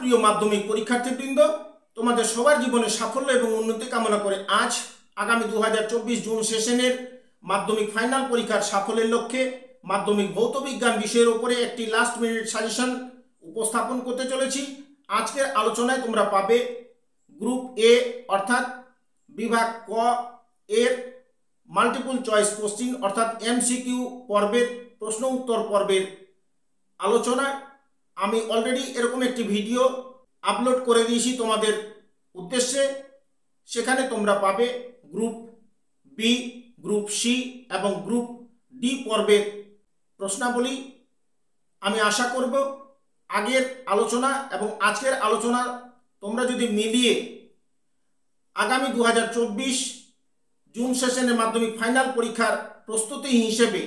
প্রিয় মাধ্যমিক পরীক্ষার্থীবৃন্দ, তোমাদের সবার জীবনে সাফল্য এবং উন্নতি কামনা করে আজ আগামী 2024 জুন সেশনের মাধ্যমিক ফাইনাল পরীক্ষার সাফল্যের লক্ষ্যে মাধ্যমিক ভৌত বিজ্ঞান বিষয়ের উপরে একটি লাস্ট মিনিট সাজেশন উপস্থাপন করতে চলেছি। আজকের আলোচনায় তোমরা পাবে গ্রুপ এ অর্থাৎ বিভাগ ক এর মাল্টিপল চয়েস কোশ্চিন অর্থাৎ এমসিকিউ পর্বের প্রশ্ন উত্তর পর্বের আলোচনা। আমি অলরেডি এরকম একটি ভিডিও আপলোড করে দিয়েছি তোমাদের উদ্দেশ্যে। সেখানে তোমরা পাবে গ্রুপ বি, গ্রুপ সি এবং গ্রুপ ডি পর্বের প্রশ্নাবলী। আমি আশা করব আগের আলোচনা এবং আজকের আলোচনা তোমরা যদি মিলিয়ে আগামী 2024 জুন সেশনের মাধ্যমিক ফাইনাল পরীক্ষার প্রস্তুতি হিসেবে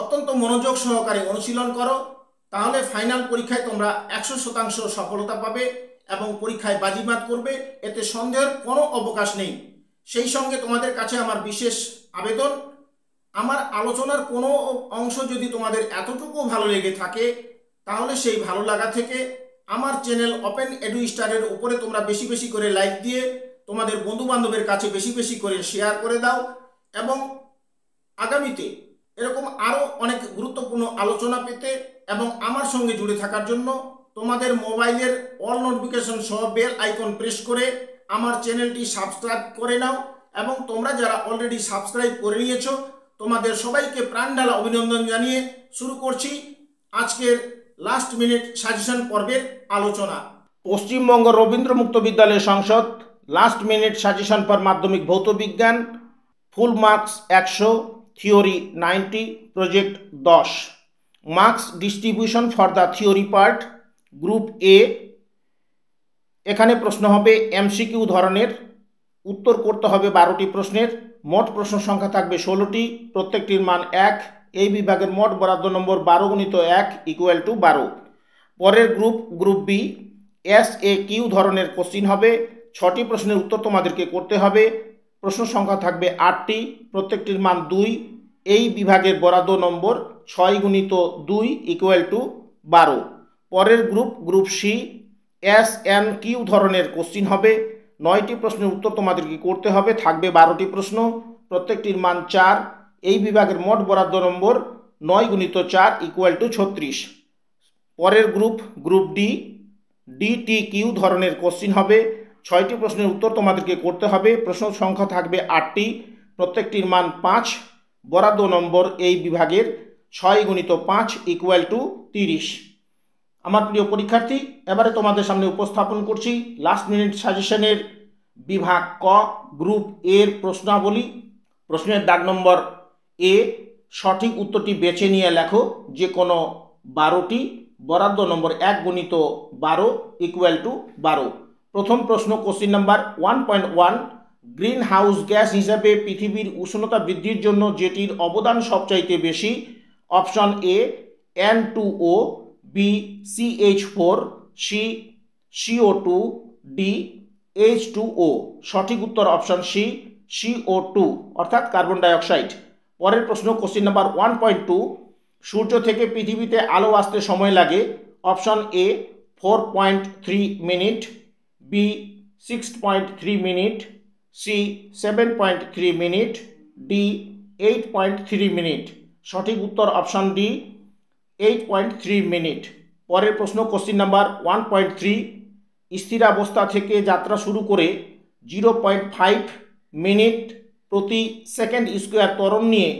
অত্যন্ত মনোযোগ সহকারে অনুশীলন করো, তাহলে ফাইনাল পরীক্ষায় তোমরা 100% সফলতা পাবে এবং পরীক্ষায় বাজিমাত করবে, এতে সন্দেহের কোনো অবকাশ নেই। সেই সঙ্গে তোমাদের কাছে আমার বিশেষ আবেদন, আমার আলোচনার কোনো অংশ যদি তোমাদের এতটুকু ভালো লেগে থাকে তাহলে সেই ভালো লাগা থেকে আমার চ্যানেল ওপেন এডু স্টারের উপরে তোমরা বেশি বেশি করে লাইক দিয়ে তোমাদের বন্ধু বান্ধবের কাছে বেশি বেশি করে শেয়ার করে দাও এবং আগামীতে এরকম আরও অনেক গুরুত্বপূর্ণ আলোচনা পেতে এবং আমার সঙ্গে জুড়ে থাকার জন্য তোমাদের মোবাইলের অল নোটিফিকেশন সহ বেল আইকন প্রেস করে আমার চ্যানেলটি সাবস্ক্রাইব করে নাও। এবং তোমরা যারা অলরেডি সাবস্ক্রাইব করে নিয়েছো তোমাদের সবাইকে প্রাণ ঢালা অভিনন্দন জানিয়ে শুরু করছি আজকের লাস্ট মিনিট সাজেশন পর্বের আলোচনা। পশ্চিমবঙ্গ রবীন্দ্র মুক্ত বিদ্যালয় সংসদ লাস্ট মিনিট সাজেশন ফর মাধ্যমিক ভৌত বিজ্ঞান, full marks 100, theory 90, project 10। Marks distribution for the theory part group এ। এখানে প্রশ্ন হবে এমসিকিউ ধরনের, উত্তর করতে হবে 12টি প্রশ্নের। মোট প্রশ্ন সংখ্যা থাকবে 16টি, প্রত্যেকটির মান 1। এই বিভাগের মোট বরাদ্দ নম্বর 12 × 1 = 12। পরের গ্রুপ বি, এসএকিউ ধরনের কোশ্চিন হবে। 6টি প্রশ্নের উত্তর তোমাদেরকে করতে হবে। প্রশ্ন সংখ্যা থাকবে 8টি, প্রত্যেকটির মান 2। এই বিভাগের বরাদ্দ নম্বর 6 × 2 = 12। পরের গ্রুপ সি, এসএনকিউ ধরনের কোশ্চিন হবে। 9টি প্রশ্নের উত্তর তোমাদেরকে করতে হবে, থাকবে 12টি প্রশ্ন, প্রত্যেকটির মান 4। এই বিভাগের মোট বরাদ্দ নম্বর 9 × 4 = 36। পরের গ্রুপ ডি, ডিটিকিউ ধরনের কোশ্চিন হবে। 6টি প্রশ্নের উত্তর তোমাদেরকে করতে হবে, প্রশ্ন সংখ্যা থাকবে 8টি, প্রত্যেকটির মান 5। বরাদ্দ নম্বর এই বিভাগের 6 × 5 = 30। আমার প্রিয় পরীক্ষার্থী, এবারে তোমাদের সামনে উপস্থাপন করছি লাস্ট মিনিট সাজেশনের বিভাগ ক গ্রুপ এর প্রশ্নাবলী। প্রশ্নের দাগ নম্বর এ, সঠিক উত্তরটি বেছে নিয়ে লেখো যে কোনো 12টি। বরাদ্দ নম্বর 1 × 12 = 12। প্রথম প্রশ্ন, question number 1.1, greenhouse gas হিসাবে পৃথিবীর উষ্ণতা বৃদ্ধির জন্য যেটির অবদান সবচাইতে বেশি। Option A N2O, B CH4, C CO2, D H2O। সঠিক উত্তর অপশন সি CO2 অর্থাৎ কার্বন ডাইঅক্সাইড। পরের প্রশ্ন, কোশ্চিন নাম্বার 1.2, সূর্য থেকে পৃথিবীতে আলো আসতে সময় লাগে। Option A 4.3 minute, B 6.3 minute, C 7.3 minute, D 8.3 minute. সঠিক উত্তর অপশন ডি 8.3 মিনিট। পরের প্রশ্ন, কোশ্চিন নাম্বার 1.3, স্থিরাবস্থা থেকে যাত্রা শুরু করে 0.5 মিনিট প্রতি সেকেন্ড স্কোয়ার ত্বরণ নিয়ে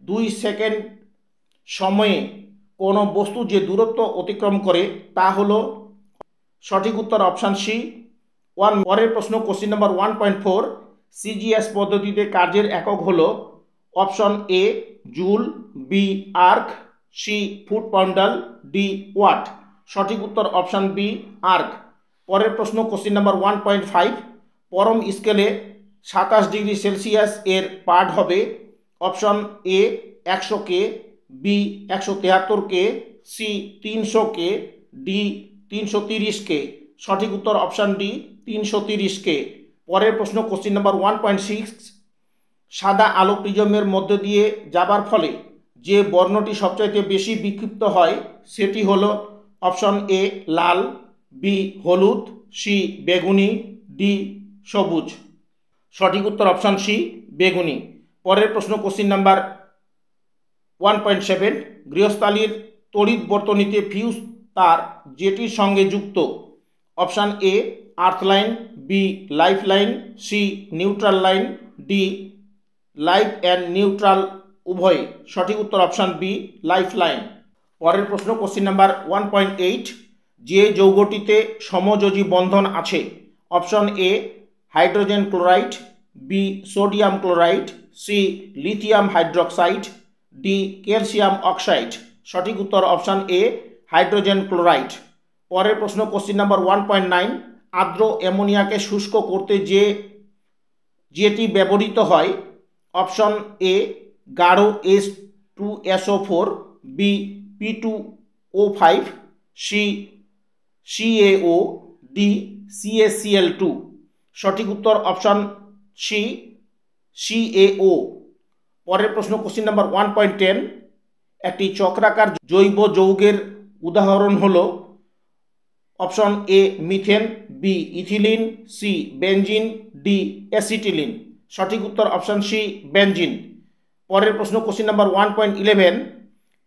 2 সেকেন্ড সময়ে কোনো বস্তু যে দূরত্ব অতিক্রম করে তা হলো। সঠিক উত্তর অপশান সি 1। পরের প্রশ্ন, কোশ্চিন নাম্বার 1.4, সিজিএস পদ্ধতিতে কার্যের একক হলো। Option A joule, B erg, C foot poundal, D watt. সঠিক উত্তর অপশান বি আর্ক। পরের প্রশ্ন, কোশ্চিন নাম্বার 1.5, পরম স্কেলে 27°C এর পাঠ হবে। Option A 100K, B 173K, C 300K, D 330K। সঠিক উত্তর অপশান ডি 330K। পরের প্রশ্ন, কোশ্চিন নাম্বার 1.6, সাদা আলো প্রিজমের মধ্য দিয়ে যাবার ফলে যে বর্ণটি সবচাইতে বেশি বিক্ষিপ্ত হয় সেটি হলো। অপশন এ লাল, বি হলুদ, সি বেগুনি, ডি সবুজ। সঠিক উত্তর অপশন সি বেগুনি। পরের প্রশ্ন কোশ্চিন নাম্বার 1.7, গৃহস্থালির তড়িৎ বর্তনীতে ফিউজ তার যেটির সঙ্গে যুক্ত। Option A earth line, B life line, C neutral line, D life and neutral উভয়। সঠিক উত্তর অপশান বি লাইফ লাইন। পরের প্রশ্ন কোশ্চিন নাম্বার 1.8, যে যৌগটিতে সমযোজী বন্ধন আছে। Option A hydrogen chloride, B sodium chloride, C lithium hydroxide, D calcium oxide. সঠিক উত্তর অপশান এ হাইড্রোজেন ক্লোরাইড। পরের প্রশ্ন কোশ্চিন নাম্বার 1.9, আর্দ্র অ্যামোনিয়াকে শুষ্ক করতে যেটি ব্যবহৃত হয়। অপশন এ গাঢ় H2SO4, B P2O5, C CaO, D CaCl2। সঠিক উত্তর অপশন সি CaO। পরের প্রশ্ন কোশ্চিন নাম্বার 1.10, একটি চক্রাকার জৈব যৌগের উদাহরণ হলো। Option A methane, B ethylene, C benzene, D acetylene. সঠিক উত্তর অপশন সি বেনজিন। পরের প্রশ্ন কোশ্চিন নাম্বার 1.11,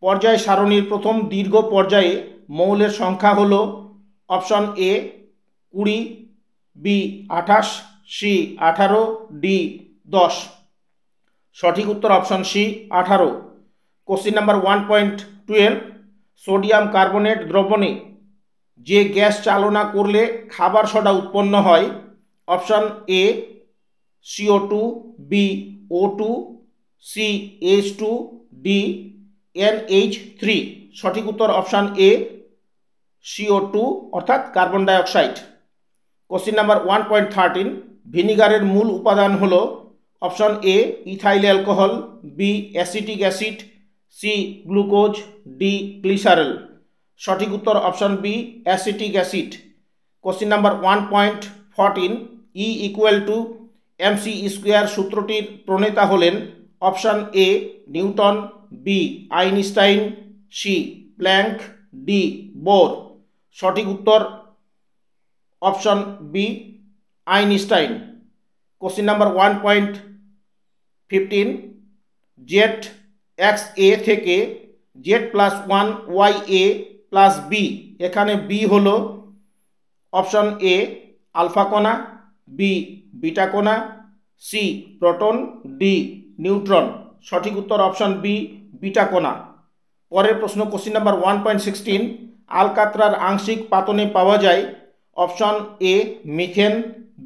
পর্যায় সারণীর প্রথম দীর্ঘ পর্যায়ে মৌলের সংখ্যা হলো। Option A 20, B 28, C 18, D 10। সঠিক উত্তর option C 18। Question number 1.12, sodium carbonate দ্রবণে যে গ্যাস চালনা করলে খাবার সোডা উৎপন্ন হয়। Option A CO2, B O2, C H2, D NH3। সঠিক উত্তর অপশন এ CO2 অর্থাৎ কার্বন ডাইঅক্সাইড। কোশ্চিন নাম্বার 1.13, ভিনিগারের মূল উপাদান হলো। Option A ethyl alcohol, B acetic acid, C glucose, D glycerol. সঠিক উত্তর option B acetic acid. Question number 1.14, E = mc² সূত্রটির প্রণেতা হলেন। Option A Newton, B Einstein, C Planck, D Bohr. সঠিক উত্তর option B Einstein. Question number 1.15, Z X A থেকে Z+1YA+B, এখানে B হলো। অপশন এ আলফা কণা, বি বিটা কণা, সি প্রোটন, ডি নিউট্রন। সঠিক উত্তর অপশন বি বিটা কণা। পরের প্রশ্ন কোশ্চিন নাম্বার 1.16, আলকাতরার আংশিক পাতনে পাওয়া যায়। Option A methane,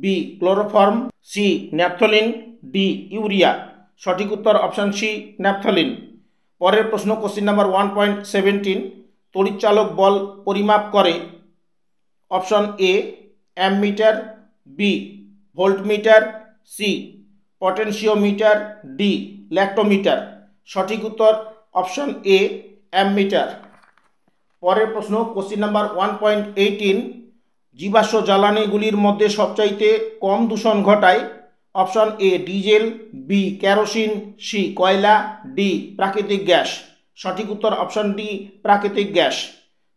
B chloroform, C naphthalene, D urea. সঠিক উত্তর অপশন সি ন্যাপথলিন। পরের প্রশ্ন কোশ্চিন নাম্বার 1.17, তড়িৎচালক বল পরিমাপ করে। Option A ammeter, B voltmeter, C potentiometer, D lactometer. সঠিক উত্তর অপশন এ অ্যামমিটার। পরের প্রশ্ন কোশ্চিন নাম্বার 1.18, জীবাশ্ম জ্বালানিগুলির মধ্যে সবচাইতে কম দূষণ ঘটায়। Option A diesel, B kerosene, C কয়লা, ডি প্রাকৃতিক গ্যাস। সঠিক উত্তর অপশন ডি প্রাকৃতিক গ্যাস।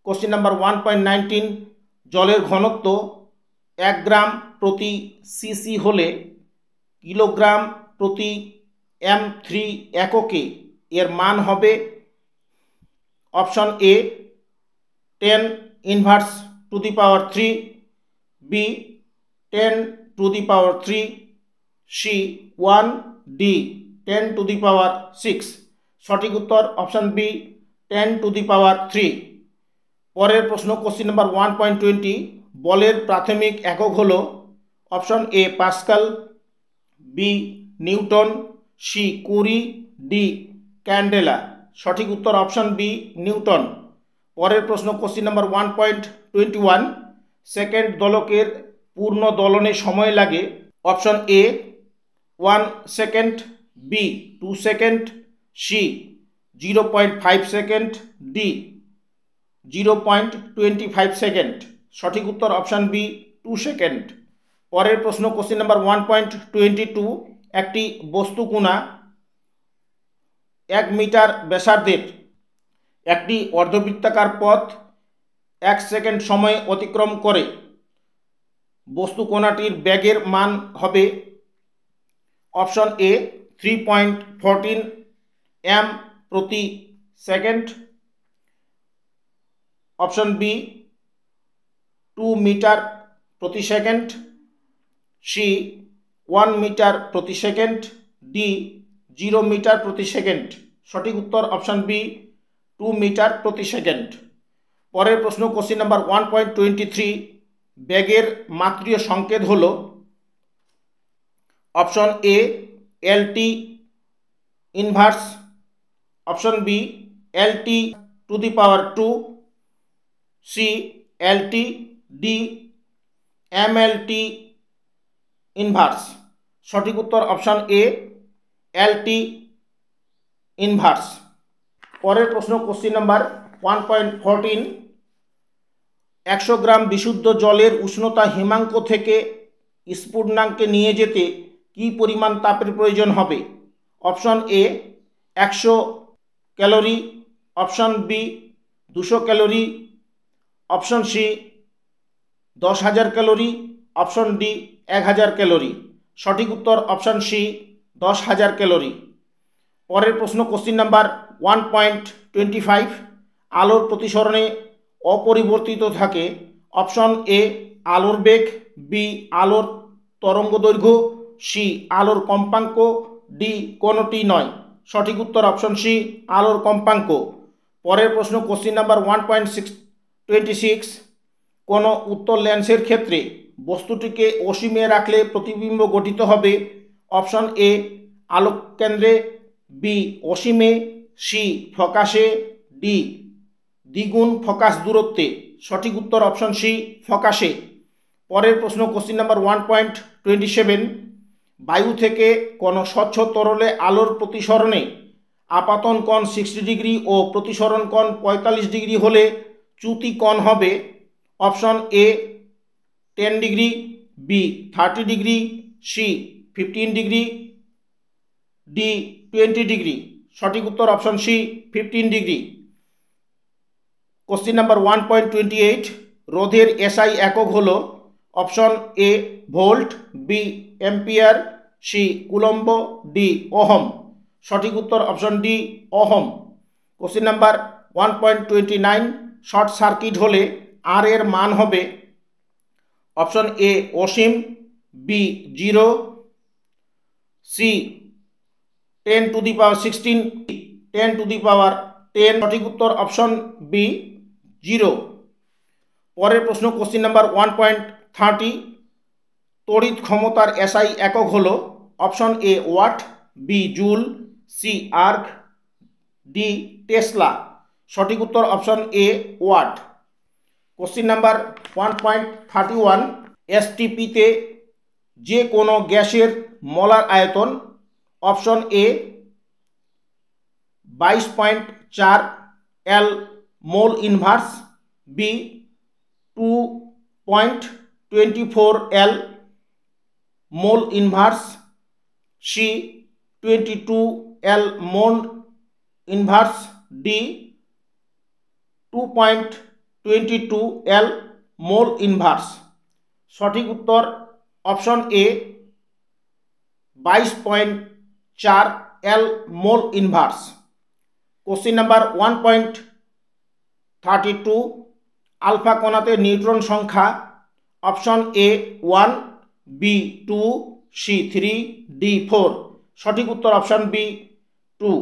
কোশ্চিন নাম্বার 1.19, জলের ঘনত্ব 1 গ্রাম প্রতি সিসি হলে কিলোগ্রাম প্রতি M3 এককে এর মান হবে। Option A 10⁻�3, B 10⁻3, C 1, D 10⁻6। সঠিক উত্তর অপশন বি 10⁻3। পরের প্রশ্ন কোশ্চিন নাম্বার 1.20, বলের প্রাথমিক একক হলো। Option A pascal, B newton, C curie, D candela. সঠিক উত্তর অপশন বি নিউটন। পরের প্রশ্ন কোশ্চিন নাম্বার 1.21, সেকেন্ড দোলকের পূর্ণ দোলনে সময় লাগে। Option A 1 second, B 2 second, C 0.5 second, D 0.25 second. সঠিক উত্তর অপশন বি 2 সেকেন্ড। পরের প্রশ্ন কোশ্চিন নাম্বার 1.22, একটি বস্তুকণা 1 মিটার ব্যাসার্ধের একটি অর্ধবৃত্তাকার পথ 1 সেকেন্ড সময় অতিক্রম করে। বস্তু কণাটির বেগের মান হবে অপশন এ 3.14 m প্রতি সেকেন্ড, অপশন বি 2 মিটার প্রতি সেকেন্ড, সি 1 মিটার প্রতি সেকেন্ড, ডি 0 মিটার প্রতি সেকেন্ড। সঠিক উত্তর অপশন বি 2 মিটার প্রতি সেকেন্ড। পরের প্রশ্ন কোশ্চেন নাম্বার 1.23, বেগের মাত্রীয় সংকেত হল option A LT inverse, option B LT to the power 2, C LT, D MLT inverse. সঠিক উত্তর অপশন এ এলটি ইনভার্স। পরের প্রশ্ন কোশ্চেন নাম্বার 1.14, 100 গ্রাম বিশুদ্ধ জলের উষ্ণতা হিমাঙ্ক থেকে স্ফুটনাঙ্কে নিয়ে যেতে কি পরিমাণ তাপের প্রয়োজন হবে? Option A 100 calorie, option B 200 calorie, option C 10,000 calorie, option D 1000 calorie. সঠিক উত্তর অপশন সি 10,000 ক্যালোরি। পরের প্রশ্ন কোশ্চেন নাম্বার 1.25, আলোর প্রতিসরণে অপরিবর্তিত থাকে অপশন এ আলোর বেগ, বি আলোর তরঙ্গ দৈর্ঘ্য, সি আলোর কম্পাঙ্ক, ডি কোনোটি নয়। সঠিক উত্তর অপশন সি আলোর কম্পাঙ্ক। পরের প্রশ্ন কোশ্চেন নাম্বার 1.26, কোনো উত্তল লেন্সের ক্ষেত্রে বস্তুটিকে অসীমে রাখলে প্রতিবিম্ব গঠিত হবে অপশন এ আলোক কেন্দ্রে, বি অসীমে, সি ফোকাসে, ডি দ্বিগুণ ফোকাস দূরত্বে। সঠিক উত্তর অপশন সি ফোকাসে। পরের প্রশ্ন কোশ্চেন নাম্বার 1.27, বায়ু থেকে কোনো স্বচ্ছ তরলে আলোর প্রতিসরণে আপাতন কোণ 60 ডিগ্রি ও প্রতিসরণ কোণ 45 ডিগ্রি হলে চ্যুতি কোণ হবে option A 10 degree, B 30 degree, C 15 degree, D 20 degree. সঠিক উত্তর option C 15 degree. Question number 1.28, রোধের এসআই একক হল option A volt, B ampere, C coulomb, D ohm. সঠিক উত্তর option D ohm. Question number 1.29, short circuit হলে R এর মান হবে অপশন এ অসীম, B 0, C 10 to the power 16, 10 to the power 10। সঠিক উত্তর অপশন বি 0। পরের প্রশ্ন কোশ্চেন নাম্বার 1.30, তড়িৎ ক্ষমতার এসআই একক হল option A watt, B joule, C erg, D tesla. সঠিক উত্তর option A watt. Question number 1.31, এসটিপিতে যে কোনো গ্যাসের মোলার আয়তন option A 22.4 L mole inverse, B 2.24 L mole inverse, C 22 L mole inverse, D 2.22 L mole inverse. সঠিক উত্তর option A 22.4 L mole inverse. Question number 1.32, alpha কণাতে neutron সংখ্যা option A 1, B 2, C 3, D 4। সঠিক উত্তর option B 2।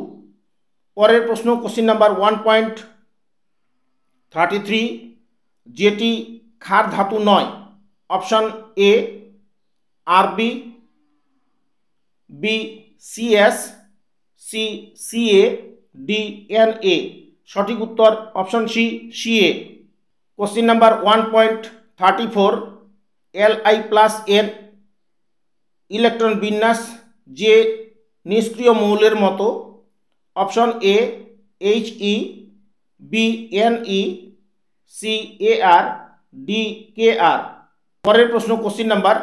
পরের প্রশ্ন question number 1.33, যেটি ক্ষার ধাতু নয় option A RB, B CS, C CA, D NA. সঠিক উত্তর option C CA. Question number 1.34, LI plus এর ইলেকট্রন বিন্যাস যে নিষ্ক্রিয় মৌলের মতো option A HE, B NE, C AR, D KR. পরের প্রশ্ন কোশ্চেন নাম্বার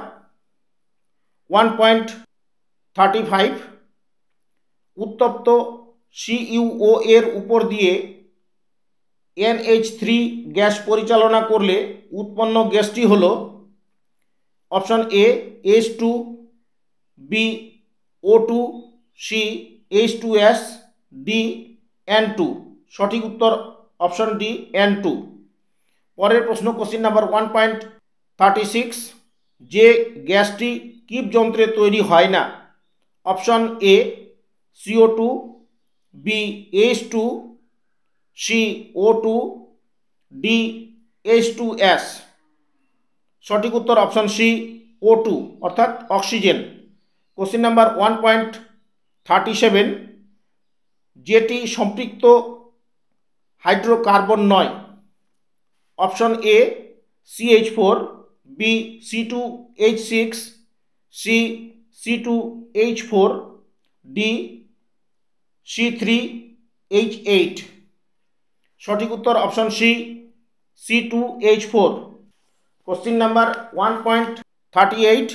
1.35, উত্তপ্ত সিইউও এর উপর দিয়ে NH3 গ্যাস পরিচালনা করলে উৎপন্ন গ্যাসটি হল option A H2, B O2, C H2S, D N2। সঠিক উত্তর অপশন ডি N2। পরের প্রশ্ন কোশ্চিন নাম্বার 1.36, যে গ্যাসটি কিপ যন্ত্রে তৈরি হয় না। Option A CO2, B H2, C O2, D H2S। সঠিক উত্তর অপশন সি O2 অর্থাৎ অক্সিজেন। কোশ্চিন নাম্বার 1.37, যেটি সম্পৃক্ত হাইড্রোকার্বন নয়। Option A CH4, B C2H6, C C2H4, D C3H8। সঠিক উত্তর option C C2H4। Question number 1.38,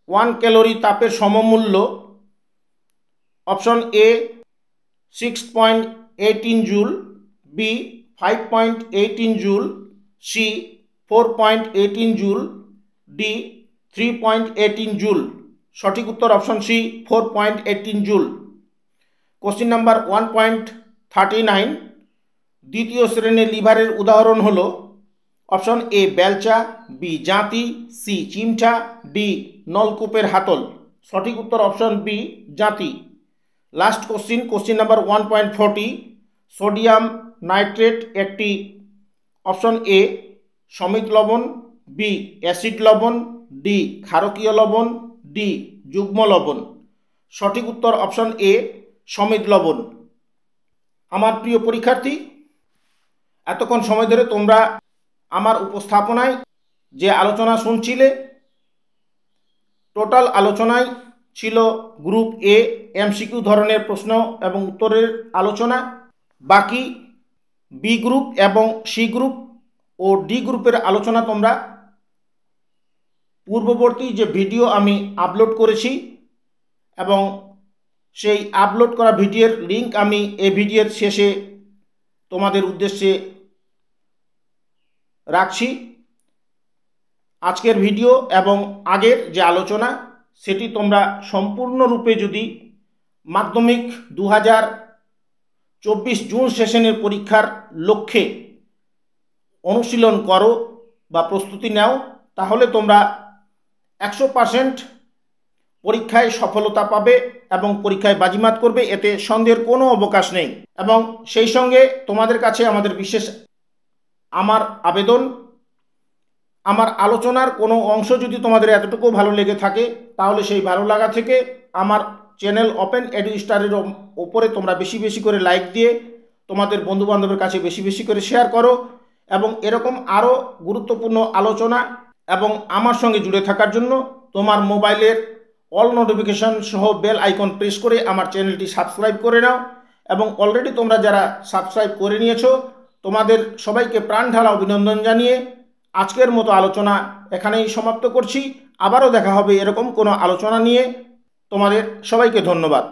1 calorie তাপের সমমূল্য। Option A 6.18 joule, B 5.18 joule, C 4.18 joule, D 3.18 joule. সঠিক উত্তর option C 4.18 joule. Question number 1.39, দ্বিতীয় শ্রেণীর লিভারের উদাহরণ হলো অপশন এ বেলচা, বি জাঁতি, সি চিমটা, ডি নলকূপের হাতল। সঠিক উত্তর অপশন বি জাঁতি। Last question number 1.40, sodium nitrate একটি অপশন এ সমিত লবণ, বি অ্যাসিড লবণ, ডি ক্ষারকীয় লবণ, ডি যুগ্ম লবণ। সঠিক উত্তর অপশন এ সমিত লবণ। আমার প্রিয় পরীক্ষার্থী, এতক্ষণ সময় ধরে তোমরা আমার উপস্থাপনায় যে আলোচনা শুনছিলে, টোটাল আলোচনায় ছিল গ্রুপ এ MCQ ধরনের প্রশ্ন এবং উত্তরের আলোচনা। বাকি বি গ্রুপ এবং সি গ্রুপ ও ডি গ্রুপের আলোচনা তোমরা পূর্ববর্তী যে ভিডিও আমি আপলোড করেছি এবং সেই আপলোড করা ভিডিওর লিঙ্ক আমি এই ভিডিওর শেষে তোমাদের উদ্দেশ্যে রাখছি। আজকের ভিডিও এবং আগের যে আলোচনা সেটি তোমরা সম্পূর্ণরূপে যদি মাধ্যমিক 2024 জুন সেশনের পরীক্ষার লক্ষ্যে অনুশীলন করো বা প্রস্তুতি নাও, তাহলে তোমরা 100% পরীক্ষায় সফলতা পাবে এবং পরীক্ষায় বাজিমাত করবে, এতে সন্দেহের কোনো অবকাশ নেই। এবং সেই সঙ্গে তোমাদের কাছে আমাদের বিশেষ আমার আবেদন, আমার আলোচনার কোনো অংশ যদি তোমাদের এতটুকু ভালো লেগে থাকে, তাহলে সেই ভালো লাগা থেকে আমার চ্যানেল ওপেন এডু স্টারের ওপরে তোমরা বেশি বেশি করে লাইক দিয়ে তোমাদের বন্ধুবান্ধবের কাছে বেশি বেশি করে শেয়ার করো। এবং এরকম আরও গুরুত্বপূর্ণ আলোচনা এবং আমার সঙ্গে জুড়ে থাকার জন্য তোমার মোবাইলের অল নোটিফিকেশন সহ বেল আইকন প্রেস করে আমার চ্যানেলটি সাবস্ক্রাইব করে নাও। এবং অলরেডি তোমরা যারা সাবস্ক্রাইব করে নিয়েছো, তোমাদের সবাইকে প্রাণ ঢালা অভিনন্দন জানিয়ে আজকের মতো আলোচনা এখানেই সমাপ্ত করছি। আবারও দেখা হবে এরকম কোনো আলোচনা নিয়ে। তোমাদের সবাইকে ধন্যবাদ।